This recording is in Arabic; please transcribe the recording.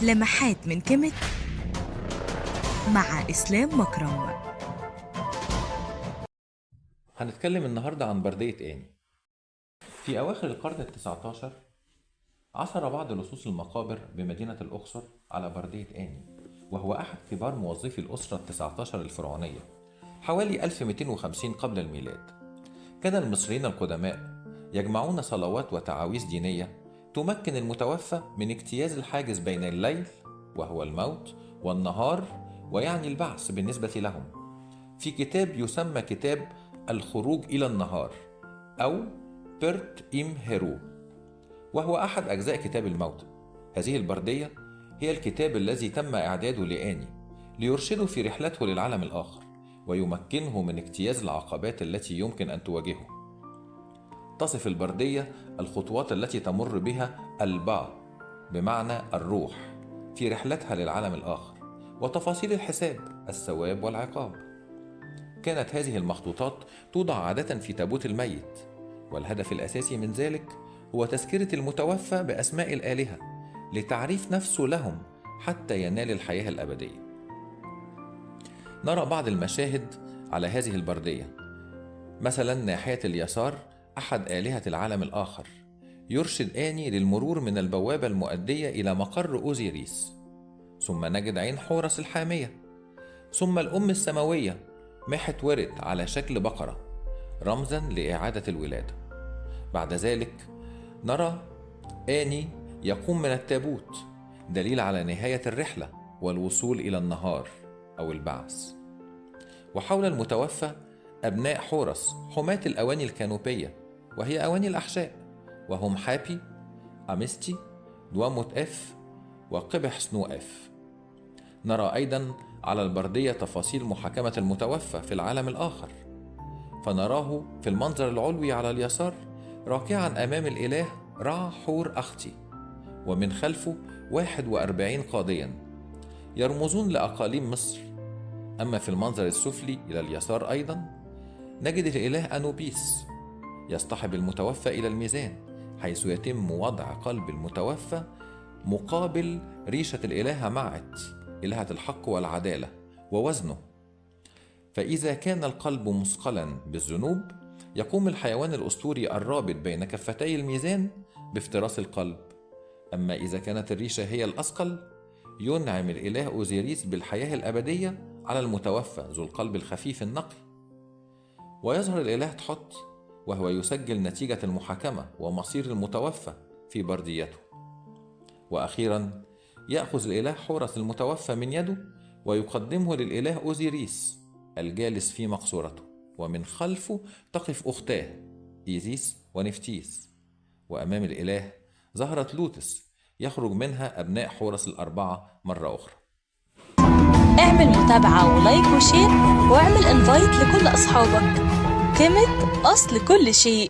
لمحات من كيميت مع إسلام مكرم. هنتكلم النهاردة عن بردية آني. في أواخر القرن ال19 عثر بعض لصوص المقابر بمدينة الأقصر على بردية آني، وهو أحد كبار موظفي الأسرة ال19 الفرعونية حوالي 1250 قبل الميلاد. كان المصريين القدماء يجمعون صلوات وتعاويذ دينية تمكن المتوفى من اجتياز الحاجز بين الليل وهو الموت والنهار ويعني البعث بالنسبة لهم، في كتاب يسمى كتاب الخروج إلى النهار أو بيرت إم هيرو، وهو أحد أجزاء كتاب الموتى. هذه البردية هي الكتاب الذي تم إعداده لآني ليرشده في رحلته للعالم الآخر ويمكنه من اجتياز العقبات التي يمكن أن تواجهه. تصف البردية الخطوات التي تمر بها البا بمعنى الروح في رحلتها للعالم الآخر، وتفاصيل الحساب، الثواب والعقاب. كانت هذه المخطوطات توضع عادة في تابوت الميت، والهدف الأساسي من ذلك هو تذكرة المتوفى بأسماء الآلهة لتعريف نفسه لهم حتى ينال الحياة الأبدية. نرى بعض المشاهد على هذه البردية، مثلا ناحية اليسار أحد آلهة العالم الآخر يرشد آني للمرور من البوابة المؤدية إلى مقر أوزيريس، ثم نجد عين حورس الحامية، ثم الأم السماوية محت ورد على شكل بقرة رمزا لإعادة الولادة. بعد ذلك نرى آني يقوم من التابوت، دليل على نهاية الرحلة والوصول إلى النهار أو البعث. وحول المتوفى أبناء حورس حماة الأواني الكانوبية، وهي أواني الأحشاء، وهم حابي، أمستي، دواموت إف، وقبح سنو إف. نرى أيضا على البردية تفاصيل محاكمة المتوفى في العالم الآخر، فنراه في المنظر العلوي على اليسار راكعا أمام الإله رع حور أختي، ومن خلفه 41 قاضيا يرمزون لأقاليم مصر. أما في المنظر السفلي إلى اليسار أيضا نجد الإله أنوبيس يصطحب المتوفى إلى الميزان، حيث يتم وضع قلب المتوفى مقابل ريشة الإلهة معت، إلهة الحق والعدالة، ووزنه. فإذا كان القلب مثقلا بالذنوب يقوم الحيوان الأسطوري الرابط بين كفتي الميزان بافتراس القلب. أما إذا كانت الريشة هي الأثقل ينعم الإله أوزيريس بالحياة الأبدية على المتوفى ذو القلب الخفيف النقي. ويظهر الإله تحت وهو يسجل نتيجة المحاكمة ومصير المتوفى في برديته. وأخيرا يأخذ الإله حورس المتوفى من يده ويقدمه للإله أوزيريس الجالس في مقصورته، ومن خلفه تقف أختاه إيزيس ونفتيس، وأمام الإله زهرة لوتس يخرج منها أبناء حورس الأربعة مرة أخرى. اعمل متابعة ولايك وشير واعمل انفايت لكل أصحابك. كيميت أصل كل شيء.